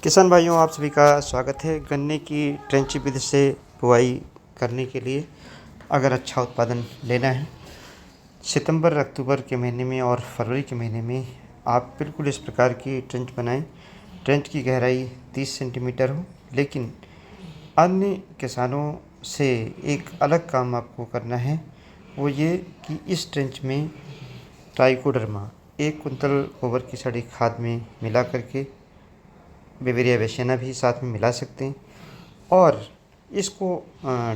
किसान भाइयों, आप सभी का स्वागत है। गन्ने की ट्रेंचिंग विधि से बुआई करने के लिए अगर अच्छा उत्पादन लेना है सितंबर अक्टूबर के महीने में और फरवरी के महीने में आप बिल्कुल इस प्रकार की ट्रेंच बनाएं। ट्रेंच की गहराई 30 सेंटीमीटर हो, लेकिन अन्य किसानों से एक अलग काम आपको करना है। वो ये कि इस ट्रेंच में ट्राइकोडर्मा 1 कुंतल गोबर की सड़ी खाद में मिला करके बेवेरिया बेसियाना भी साथ में मिला सकते हैं और इसको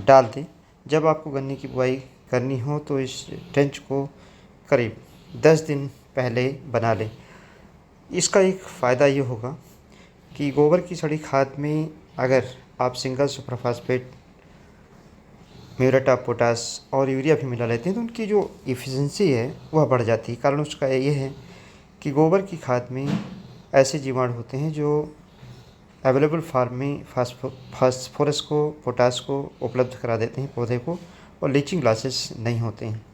डाल दें। जब आपको गन्ने की बुआई करनी हो तो इस ट्रेंच को करीब 10 दिन पहले बना लें। इसका एक फ़ायदा ये होगा कि गोबर की सड़ी खाद में अगर आप single super phosphate, muriate of potash और यूरिया भी मिला लेते हैं तो उनकी जो इफ़िशियंसी है वह बढ़ जाती है। कारण उसका ये है कि गोबर की खाद में ऐसे जीवाणु होते हैं जो अवेलेबल फार्म में फास्फोरस को, पोटास को उपलब्ध करा देते हैं पौधे को, और लीचिंग लॉसेस नहीं होते हैं।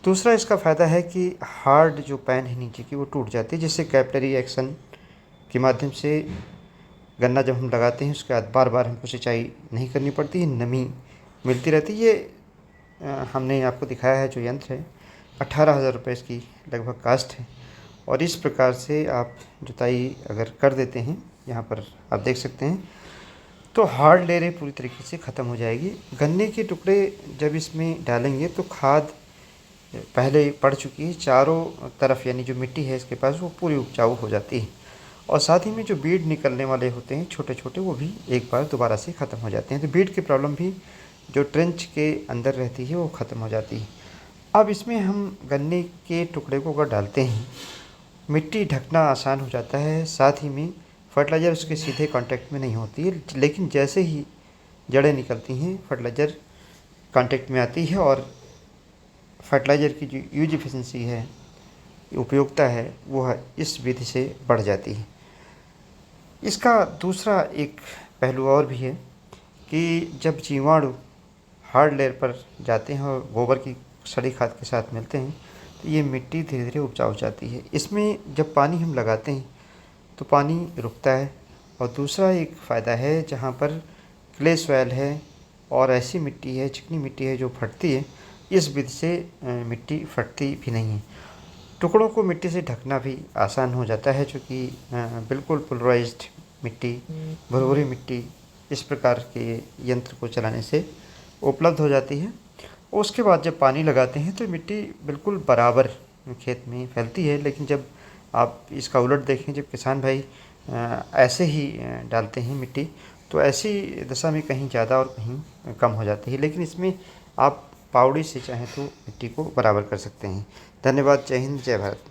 दूसरा इसका फ़ायदा है कि हार्ड जो पैन है नीचे की वो टूट जाती है, जिससे कैपिलरी एक्शन के माध्यम से गन्ना जब हम लगाते हैं उसके बाद बार बार हमको सिंचाई नहीं करनी पड़ती है, नमी मिलती रहती है। ये हमने आपको दिखाया है जो यंत्र है, 18,000 रुपये इसकी लगभग कास्ट है। और इस प्रकार से आप जुताई अगर कर देते हैं, यहाँ पर आप देख सकते हैं, तो हार्ड लेयरें पूरी तरीके से ख़त्म हो जाएगी। गन्ने के टुकड़े जब इसमें डालेंगे तो खाद पहले पड़ चुकी है चारों तरफ, यानी जो मिट्टी है इसके पास वो पूरी उपजाऊ हो जाती है। और साथ ही में जो बीड निकलने वाले होते हैं छोटे छोटे, वो भी एक बार दोबारा से ख़त्म हो जाते हैं। तो बीड की प्रॉब्लम भी जो ट्रेंच के अंदर रहती है वो ख़त्म हो जाती है। अब इसमें हम गन्ने के टुकड़े को अगर डालते हैं, मिट्टी ढकना आसान हो जाता है, साथ ही में फर्टिलाइज़र उसके सीधे कांटेक्ट में नहीं होती है। लेकिन जैसे ही जड़ें निकलती हैं फर्टिलाइज़र कांटेक्ट में आती है और फर्टिलाइज़र की जो यूज एफिशिएंसी है, उपयोगिता है, वह इस विधि से बढ़ जाती है। इसका दूसरा एक पहलू और भी है कि जब जीवाणु हार्ड लेयर पर जाते हैं और गोबर की सड़ी खाद के साथ मिलते हैं तो ये मिट्टी धीरे धीरे उपजाऊ हो जाती है। इसमें जब पानी हम लगाते हैं तो पानी रुकता है। और दूसरा एक फ़ायदा है, जहाँ पर क्ले सॉइल है और ऐसी मिट्टी है, चिकनी मिट्टी है जो फटती है, इस विधि से मिट्टी फटती भी नहीं है। टुकड़ों को मिट्टी से ढकना भी आसान हो जाता है, चूँकि बिल्कुल पोलराइज्ड मिट्टी, भुरभुरी मिट्टी इस प्रकार के यंत्र को चलाने से उपलब्ध हो जाती है। उसके बाद जब पानी लगाते हैं तो मिट्टी बिल्कुल बराबर खेत में फैलती है। लेकिन जब आप इसका उलट देखें, जब किसान भाई ऐसे ही डालते हैं मिट्टी, तो ऐसी दशा में कहीं ज़्यादा और कहीं कम हो जाती है। लेकिन इसमें आप पावड़ी से चाहें तो मिट्टी को बराबर कर सकते हैं। धन्यवाद। जय हिंद, जय भारत।